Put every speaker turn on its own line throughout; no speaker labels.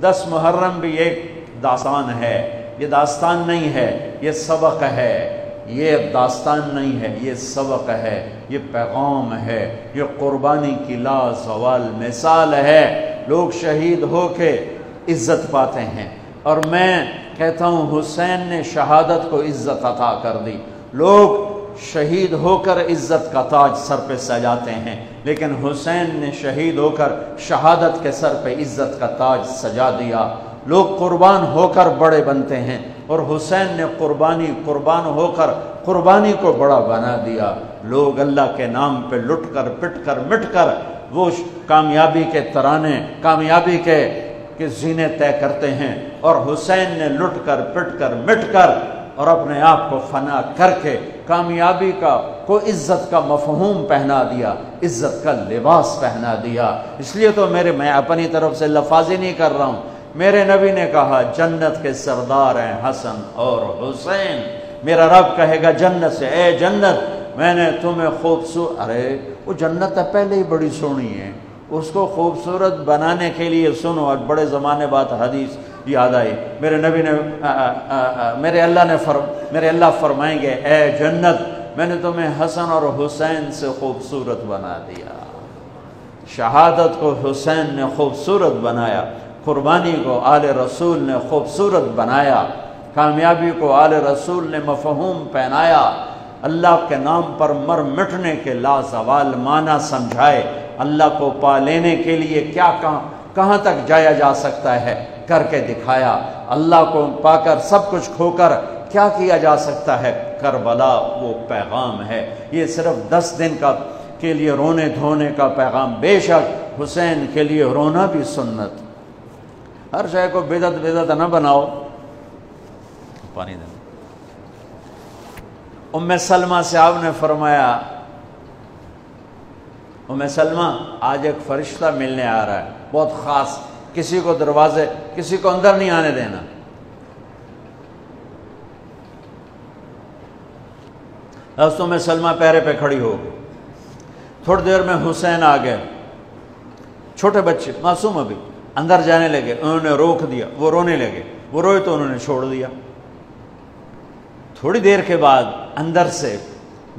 10 محرم بھی ایک داستان ہے، یہ داستان نہیں ہے، یہ سبق ہے، یہ داستان نہیں ہے، یہ سبق ہے، یہ پیغام ہے، یہ قربانی کی لازوال مثال ہے۔ لوگ شہید ہو کے عزت پاتے ہیں، اور میں کہتا ہوں حسین نے شہادت کو عزت عطا کر دی۔ لوگ شہید ہو کر عزت کا تاج سر پہ سجاتے ہیں، لیکن حسین نے شہید ہو کر شہادت کے سر پہ عزت کا تاج سجا دیا۔ لوگ قربان ہو کر بڑے بنتے ہیں، اور حسین نے قربان ہو کر قربانی کو بڑا بنا دیا۔ لوگ اللہ کے نام پہ لٹ کر پٹ کر مٹ کر وہ کامیابی کے ترانے، کامیابی کے زینے طے کرتے ہیں، اور حسین نے لٹ کر پٹ کر مٹ کر اور اپنے آپ کو فنا کر کے کامیابی کو عزت کا مفہوم پہنا دیا، عزت کا لباس پہنا دیا۔ اس لیے تو میں اپنی طرف سے لفاظی نہیں کر رہا ہوں، میرے نبی نے کہا جنت کے سردار ہیں حسن اور حسین۔ میرا رب کہے گا جنت سے، اے جنت میں نے تمہیں خوبصورت، ارے وہ جنت پہلے ہی بڑی سونی ہے، اس کو خوبصورت بنانے کے لیے سنو، اور بڑے زمانے بعد حدیث یاد آئی، میرے نبی نے میرے اللہ فرمائیں گے اے جنت میں نے تمہیں حسن اور حسین سے خوبصورت بنا دیا۔ شہادت کو حسین نے خوبصورت بنایا، قربانی کو آل رسول نے خوبصورت بنایا، کامیابی کو آل رسول نے مفہوم پہنایا، اللہ کے نام پر مر مٹنے کے لازوال معنی سمجھائے، اللہ کو پا لینے کے لیے کہاں تک جایا جا سکتا ہے کر کے دکھایا، اللہ کو پا کر سب کچھ کھو کر کیا کیا جا سکتا ہے، کربلا وہ پیغام ہے۔ یہ صرف 10 دن کے لیے رونے دھونے کا پیغام، بے شک حسین کے لیے رونا بھی سنت۔ ہر شے کو بدعت نہ بناؤ۔ پانی دیں۔ ام سلمہ سے آپ نے فرمایا، ام سلمہ آج ایک فرشتہ ملنے آ رہا ہے، بہت خاص، کسی کو اندر نہیں آنے دینا۔ ام سلمہ پیرے پہ کھڑی ہو گئی، تھوڑی دیر میں حسین آ گئے، چھوٹے بچے معصوم ابھی، اندر جانے لگے، انہوں نے روک دیا، وہ رونے لگے، وہ روئے تو انہوں نے چھوڑ دیا۔ تھوڑی دیر کے بعد اندر سے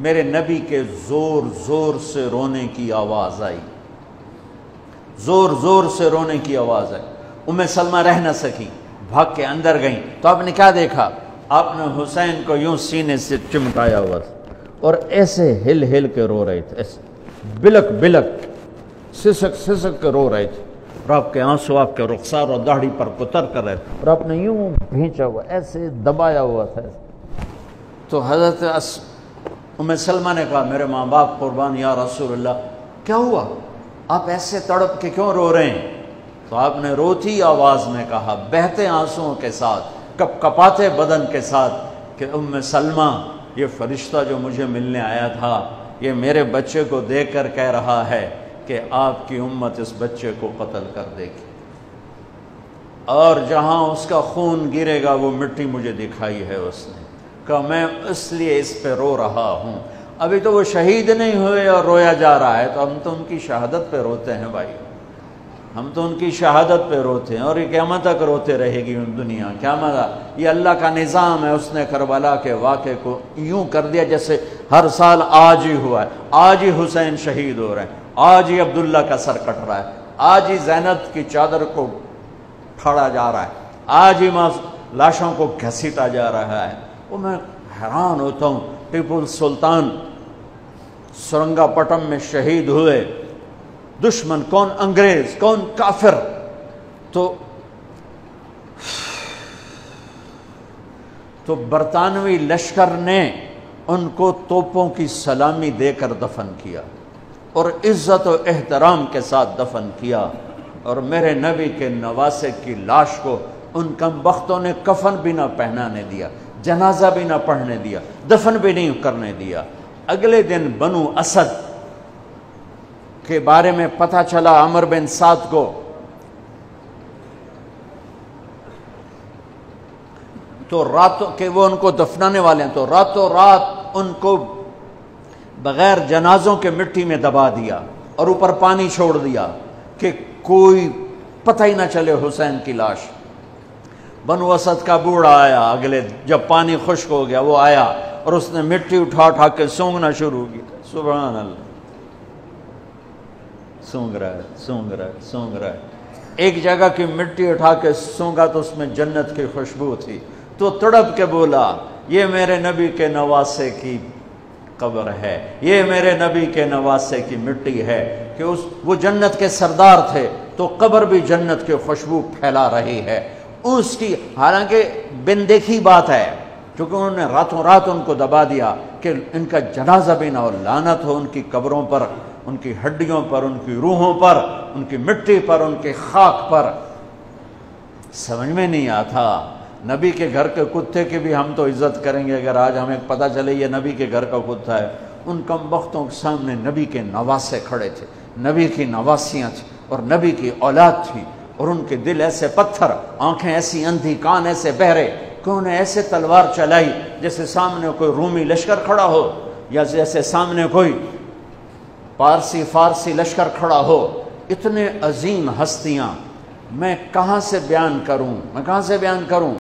میرے نبی کے زور زور سے رونے کی آواز آئی، زور زور سے رونے کی آواز آئی۔ ام سلمہ رہ نہ سکی، بھاگ کے اندر گئیں، تو آپ نے کیا دیکھا؟ آپ نے حسین کو یوں سینے سے چمٹایا ہوا اور ایسے ہل ہل کے رو رہے تھے، ایسے بلک بلک سسک سسک کے رو رہے تھے، اور آپ کے آنسو آپ کے رخسار اور داڑھی پر اتر کر رہے تھے، اور آپ نے یوں بھینچا ہوا، ایسے دبایا ہوا تھا۔ تو حضرت ام سلمہ نے کہا میرے ماں باپ قربان یا رسول اللہ، کیا ہوا؟ آپ ایسے تڑپ کے کیوں رو رہے ہیں؟ تو آپ نے روتی آواز میں کہا، بہتے آنسوؤں کے ساتھ، کپ کپاتے بدن کے ساتھ، کہ ام سلمہ یہ فرشتہ جو مجھے ملنے آیا تھا یہ میرے بچے کو دیکھ کر کہہ رہا ہے کہ آپ کی امت اس بچے کو قتل کر دے گی، اور جہاں اس کا خون گرے گا وہ مٹی مجھے دکھائی ہے اس نے، کہ میں اس لیے اس پہ رو رہا ہوں۔ ابھی تو وہ شہید نہیں ہوئے اور رویا جا رہا ہے، تو ہم تو ان کی شہادت پہ روتے ہیں بھائی، ہم تو ان کی شہادت پہ روتے ہیں، اور یہ قیامت تک روتے رہے گی دنیا، قیامت۔ یہ اللہ کا نظام ہے، اس نے کربلا کے واقعے کو یوں کر دیا جیسے ہر سال آج ہی ہوا ہے، آج ہی حسین شہید ہو رہے ہیں، آج ہی عبداللہ کا سر کٹ رہا ہے، آج ہی زینب کی چادر کو پھاڑا جا رہا ہے، آج ہی لاشوں کو گھسیٹا جا رہا ہے۔ وہ میں حیران ہوتا ہوں، ٹیپو سلطان سرنگا پٹم میں شہید ہوئے، دشمن کون؟ انگریز، کون؟ کافر۔ تو برطانوی لشکر نے ان کو توپوں کی سلامی دے کر دفن کیا، اور عزت و احترام کے ساتھ دفن کیا، اور میرے نبی کے نواسے کی لاش کو ان کم بختوں نے کفن بھی نہ پہنانے دیا، جنازہ بھی نہ پڑھنے دیا، دفن بھی نہیں کرنے دیا۔ اگلے دن بنو اسد کے بارے میں پتہ چلا عمر بن سعد کو، تو راتوں کہ وہ ان کو دفنانے والے ہیں، تو راتوں رات ان کو بغیر جنازوں کے مٹی میں دبا دیا اور اوپر پانی چھوڑ دیا کہ کوئی پتہ ہی نہ چلے حسین کی لاش۔ بنو اسد کا بوڑھا آیا، اگلے جب پانی خشک ہو گیا وہ آیا اور اس نے مٹی اٹھا اٹھا کے سونگنا شروع کی۔ سبحان اللہ، سونگ رہا ہے، سونگ رہا ہے، سونگ رہا ہے۔ ایک جگہ کی مٹی اٹھا کے سونگا تو اس میں جنت کی خوشبو تھی، تو تڑپ کے بولا یہ میرے نبی کے نواسے کی قبر ہے، یہ میرے نبی کے نواسے کی مٹی ہے، کہ وہ جنت کے سردار تھے تو قبر بھی جنت کی خوشبو پھیلا رہی ہے اس کی۔ حالانکہ بن دیکھی بات ہے، کیونکہ انہوں نے راتوں رات ان کو دبا دیا کہ ان کا جنازہ بھی نہ ہو، لعنت ہو ان کی قبروں پر، ان کی ہڈیوں پر، ان کی روحوں پر، ان کی مٹی پر، ان کی خاک پر۔ سمجھ میں نہیں آتا۔ نبی کے گھر کے کتے کی بھی ہم تو عزت کریں گے اگر آج ہمیں پتہ چلے یہ نبی کے گھر کا کتا ہے۔ ان کم بختوں کے سامنے نبی کے نواسے کھڑے تھے، نبی کی نواسیاں تھیں اور نبی کی اولاد تھی، اور ان کے دل ایسے پتھر، آنکھیں ایسی اندھی، کان ایسے بہرے کہ انہیں ایسے تلوار چلائی جیسے سامنے کوئی رومی لشکر کھڑا ہو، یا جیسے سامنے کوئی فارسی لشکر کھڑا ہو۔ اتنے عظیم ہستیاں، میں کہاں سے بیان کروں؟